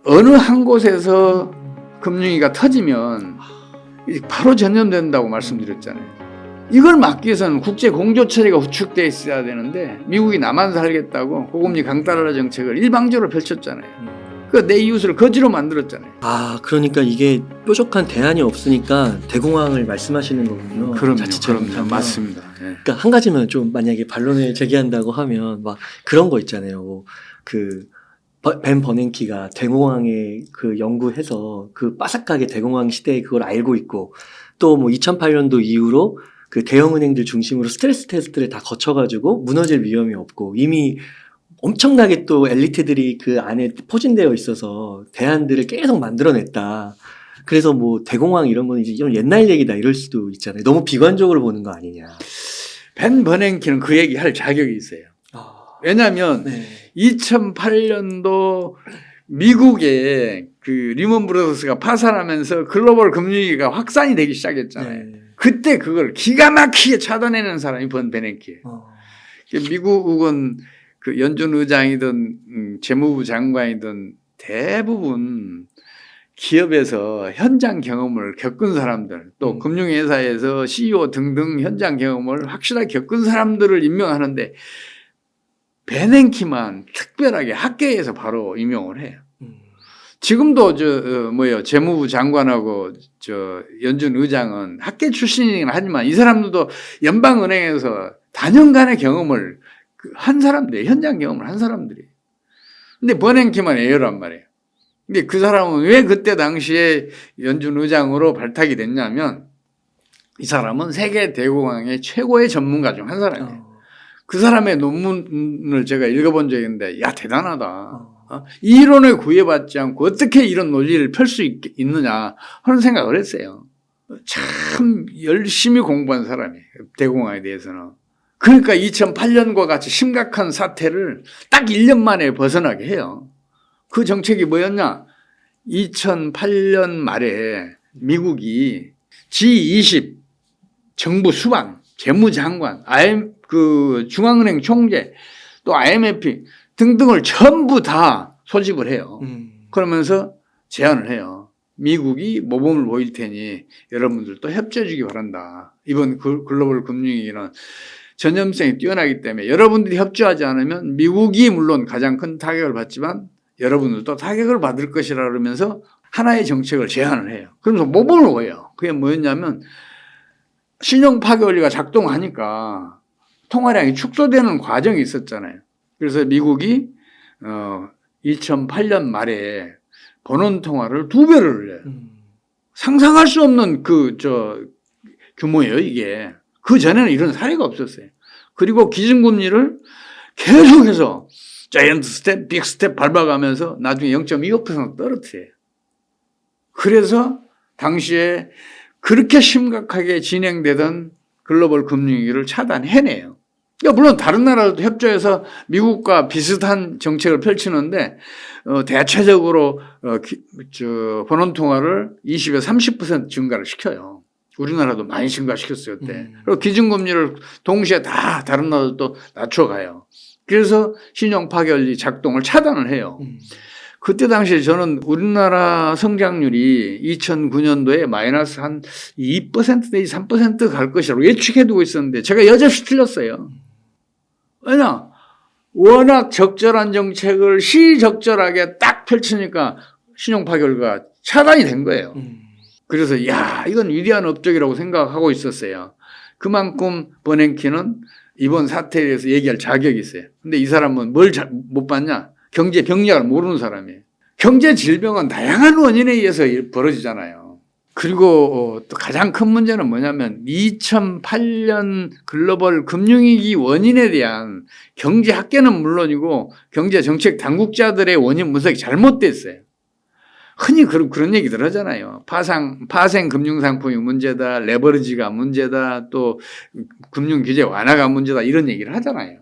어느 한 곳에서 금융위기가 터지면 바로 전염된다고 말씀드렸잖아요. 이걸 막기 위해서는 국제 공조 처리가 구축되어 있어야 되는데 미국이 나만 살겠다고 고금리 강달러 정책을 일방적으로 펼쳤잖아요. 그 내 이웃을 거지로 만들었잖아요. 아, 그러니까 이게 뾰족한 대안이 없으니까 대공황을 말씀하시는 거군요. 그럼요. 맞습니다. 예. 그러니까 한 가지만 좀 만약에 반론을 제기한다고 하면 막 그런 거 있잖아요. 뭐 벤 버냉키가 대공황에 그 연구해서 그 빠삭하게 대공황 시대에 그걸 알고 있고 또 뭐 2008년도 이후로 그 대형은행들 중심으로 스트레스 테스트를 다 거쳐가지고 무너질 위험이 없고 이미 엄청나게 또 엘리트들이 그 안에 포진되어 있어서 대안들을 계속 만들어냈다. 그래서 뭐 대공황 이런 건 이제 좀 옛날 얘기다 이럴 수도 있잖아요. 너무 비관적으로 보는 거 아니냐. 벤 버냉키는 그 얘기 할 자격이 있어요. 왜냐하면 네. 2008년도 미국의 그 리먼 브러더스가 파산하면서 글로벌 금융위기가 확산이 되기 시작했잖아요. 네. 그때 그걸 기가 막히게 차단해낸 사람이 벤 버냉키예요. 미국은 그 연준 의장이든 재무부 장관이든 대부분 기업에서 현장 경험을 겪은 사람들 또 금융회사에서 CEO 등등 현장 경험을 확실하게 겪은 사람들을 임명하는데 베냉키만 특별하게 학계에서 바로 임용을 해요. 지금도 재무부 장관하고 연준 의장은 학계 출신이긴 하지만 이 사람들도 연방은행에서 다년간의 경험을 한 사람들, 현장 경험을 한 사람들이. 근데 버냉키만 A란 말이에요. 근데 그 사람은 왜 그때 당시에 연준 의장으로 발탁이 됐냐면 이 사람은 세계 대공황의 최고의 전문가 중 한 사람이에요. 그 사람의 논문을 제가 읽어본 적이 있는데 야 대단하다. 이론에 구애받지 않고 어떻게 이런 논리를 펼 수 있느냐 하는 생각을 했어요. 참 열심히 공부한 사람이에요. 대공황에 대해서는. 그러니까 2008년과 같이 심각한 사태를 딱 1년 만에 벗어나게 해요. 그 정책이 뭐였냐? 2008년 말에 미국이 G20 정부 수반, 재무장관, 그 중앙은행 총재, 또 IMF 등등을 전부 다 소집을 해요. 그러면서 제안을 해요. 미국이 모범을 보일 테니 여러분들도 협조해 주기 바란다. 이번 글로벌 금융위기는 전염성이 뛰어나기 때문에 여러분들이 협조하지 않으면 미국이 물론 가장 큰 타격을 받지만 여러분들도 타격을 받을 것이라 그러면서 하나의 정책을 제안을 해요. 그러면서 모범을 보여요. 그게 뭐였냐면 신용 파괴 원리가 작동하니까 통화량이 축소되는 과정이 있었잖아요. 그래서 미국이 2008년 말에 번원 통화를 2배를 올려요. 상상할 수 없는 규모예요, 이게. 그 전에는 이런 사례가 없었어요. 그리고 기준금리를 계속해서 자이언트 스텝, 빅 스텝 밟아가면서 나중에 0.25% 떨어뜨려요. 그래서 당시에 그렇게 심각하게 진행되던 글로벌 금융위기를 차단해내요. 그러니까 물론 다른 나라도 협조해서 미국과 비슷한 정책을 펼치는데 대체적으로 번원 통화를 20에서 30% 증가를 시켜요. 우리나라도 많이 증가시켰어요, 그때. 그리고 기준금리를 동시에 다 다른 나라도 낮춰가요. 그래서 신용 파괴원리 작동을 차단을 해요. 그때 당시에 저는 우리나라 성장률이 2009년도에 마이너스 한 2% 내지 3% 갈 것이라고 예측해두고 있었는데 제가 여전히 틀렸어요. 왜냐? 워낙 적절한 정책을 시적절하게 딱 펼치니까 신용 파괴가 차단이 된 거예요. 그래서 야 이건 위대한 업적이라고 생각하고 있었어요. 그만큼 버냉키는 이번 사태에 대해서 얘기할 자격이 있어요. 근데 이 사람은 뭘 못 봤냐? 경제 병력을 모르는 사람이에요. 경제 질병은 다양한 원인에 의해서 벌어지잖아요. 그리고 또 가장 큰 문제는 뭐냐면 2008년 글로벌 금융위기 원인에 대한 경제 학계는 물론이고 경제 정책 당국자들의 원인 분석이 잘못됐어요. 흔히 그런 얘기들 하잖아요. 파생 금융상품이 문제다, 레버리지가 문제다, 또 금융규제 완화가 문제다 이런 얘기를 하잖아요.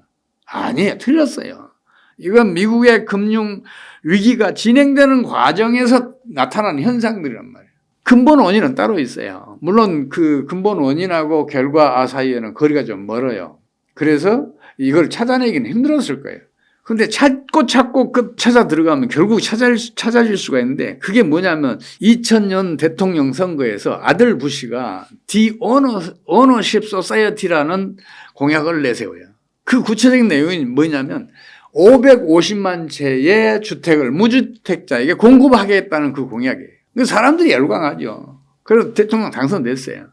아니에요. 틀렸어요. 이건 미국의 금융위기가 진행되는 과정에서 나타나는 현상들이란 말이에요. 근본 원인은 따로 있어요. 물론 그 근본 원인하고 결과 사이에는 거리가 좀 멀어요. 그래서 이걸 찾아내기는 힘들었을 거예요. 근데 찾고 찾아 들어가면 결국 찾아질 수가 있는데 그게 뭐냐면 2000년 대통령 선거에서 아들 부시가 The Ownership Society라는 공약을 내세워요. 그 구체적인 내용이 뭐냐면 550만 채의 주택을 무주택자에게 공급하겠다는 그 공약이에요. 그 사람들이 열광하죠. 그래서 대통령 당선됐어요.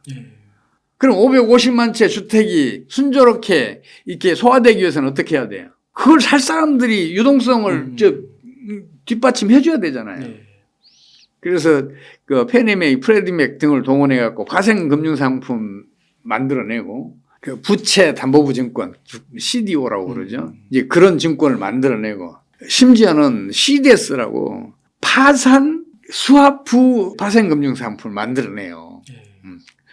그럼 550만 채 주택이 순조롭게 이렇게 소화되기 위해서는 어떻게 해야 돼요? 그걸 살 사람들이 유동성을 뒷받침해 줘야 되잖아요. 그래서 그 페니메이, 프레디맥 등을 동원해 갖고 파생 금융 상품 만들어내고 그 부채 담보부 증권 CDO라고 그러죠. 이제 그런 증권을 만들어내고 심지어는 CDS라고 파산 스와프 파생 금융 상품을 만들어내요.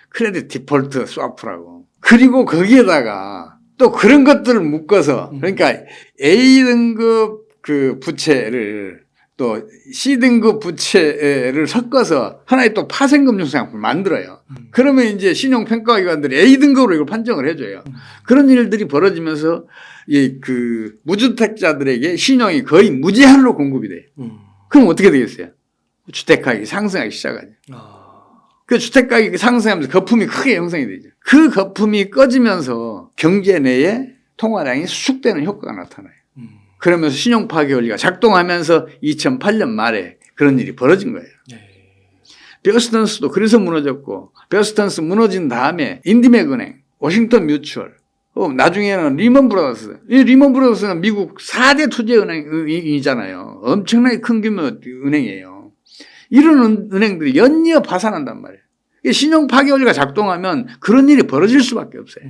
크레딧 디폴트 스와프라고. 그리고 거기에다가 또 그런 것들을 묶어서 그러니까 A등급 그 부채를 또 C등급 부채를 섞어서 하나의 또 파생금융상품을 만들어요. 그러면 이제 신용평가기관들이 A등급으로 이걸 판정을 해줘요. 그런 일들이 벌어지면서 그 무주택자들에게 신용이 거의 무제한으로 공급이 돼요. 그럼 어떻게 되겠어요? 주택가격이 상승하기 시작하죠. 그 주택가격이 상승하면서 거품이 크게 형성이 되죠. 그 거품이 꺼지면서 경제 내에 통화량이 수축되는 효과가 나타나요. 그러면서 신용 파괴 원리가 작동하면서 2008년 말에 그런 일이 벌어진 거예요. 베어스턴스도 그래서 무너졌고 베어스턴스 무너진 다음에 인디맥 은행, 워싱턴 뮤추얼, 나중에는 리먼 브라더스. 이 리먼 브라더스는 미국 4대 투자은행이잖아요. 엄청나게 큰 규모 은행이에요. 이런 은행들이 연이어 파산한단 말이에요. 신용 파괴 원리가 작동하면 그런 일이 벌어질 수밖에 없어요.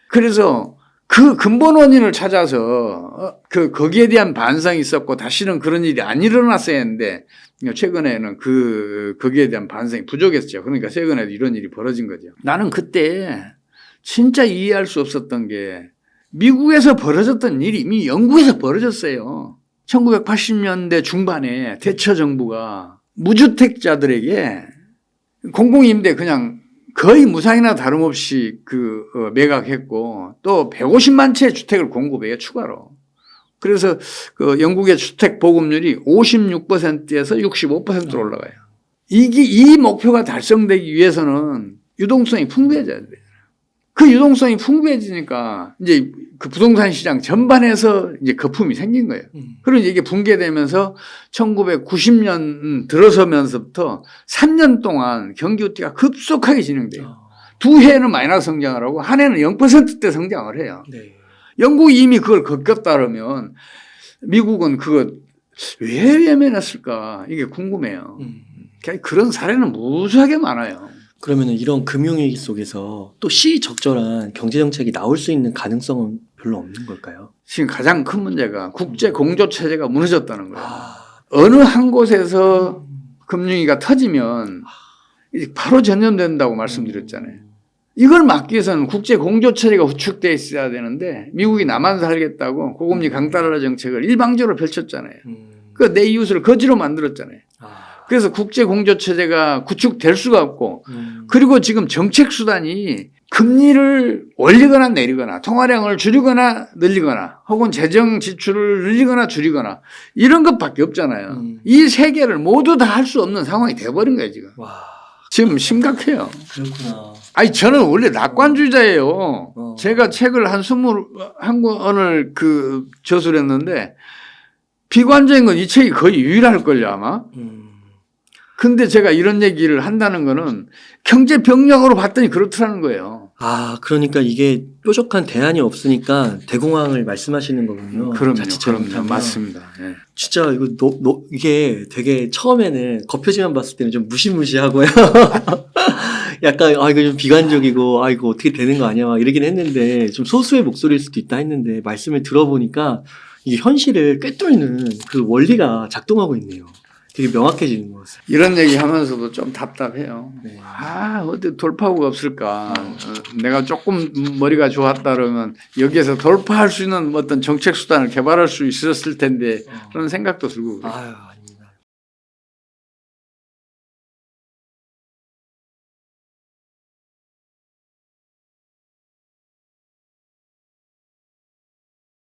그래서 그 근본 원인을 찾아서 거기에 대한 반성이 있었고 다시는 그런 일이 안 일어났어야 했는데 최근에는 거기에 대한 반성이 부족했죠. 그러니까 최근에도 이런 일이 벌어진 거죠. 나는 그때 진짜 이해할 수 없었던 게 미국에서 벌어졌던 일이 이미 영국에서 벌어졌어요. 1980년대 중반에 대처 정부가 무주택자들에게 공공임대 그냥 거의 무상이나 다름없이 매각했고 또 150만 채 주택을 공급해요, 추가로. 그래서 영국의 주택 보급률이 56%에서 65%로 올라가요. 이 목표가 달성되기 위해서는 유동성이 풍부해져야 돼요. 그 유동성이 풍부해지니까 이제 그 부동산 시장 전반에서 이제 거품이 생긴 거예요. 그리고 이게 붕괴되면서 1990년 들어서면서부터 3년 동안 경기 후퇴가 급속하게 진행돼요. 두 해는 마이너스 성장을 하고 한 해는 0%대 성장을 해요. 영국이 이미 그걸 겪었다 그러면 미국은 그거 왜 외면했을까 이게 궁금해요. 그런 사례는 무수하게 많아요. 그러면은 이런 금융위기 속에서 또 시적절한 경제정책이 나올 수 있는 가능성은 별로 없는 걸까요? 지금 가장 큰 문제가 국제 공조 체제가 무너졌다는 거예요. 어느 한 곳에서 금융위기가 터지면 바로 전염된다고 말씀드렸잖아요. 이걸 막기 위해서는 국제 공조 체제가 구축되어 있어야 되는데 미국이 나만 살겠다고 고금리 강달러 정책을 일방적으로 펼쳤잖아요. 그 내 이웃을 거지로 만들었잖아요. 그래서 국제 공조 체제가 구축될 수가 없고 그리고 지금 정책 수단이 금리를 올리거나 내리거나 통화량을 줄이거나 늘리거나 혹은 재정 지출을 늘리거나 줄이거나 이런 것밖에 없잖아요. 이 세 개를 모두 다 할 수 없는 상황이 돼버린 거예요, 지금. 지금 심각해요. 그렇구나. 아니, 저는 원래 낙관주의자예요. 제가 책을 한 21권을 저술을 했는데 비관적인 건 이 책이 거의 유일할걸요, 아마. 근데 제가 이런 얘기를 한다는 거는 경제 병력으로 봤더니 그렇더라는 거예요. 그러니까 이게 뾰족한 대안이 없으니까 대공황을 말씀하시는 거군요. 그럼요. 맞습니다. 네. 진짜 이거 이게 되게 처음에는 겉표지만 봤을 때는 좀 무시무시하고요. 약간 이거 좀 비관적이고 이거 어떻게 되는 거 아니야 막 이러긴 했는데 좀 소수의 목소리일 수도 있다 했는데 말씀을 들어보니까 이게 현실을 꿰뚫는 그 원리가 작동하고 있네요. 되게 명확해지는 것 같아요. 이런 얘기 하면서도 좀 답답해요. 네. 어디 돌파구가 없을까. 내가 조금 머리가 좋았다 그러면 여기에서 돌파할 수 있는 어떤 정책 수단을 개발할 수 있었을 텐데 그런 생각도 들고.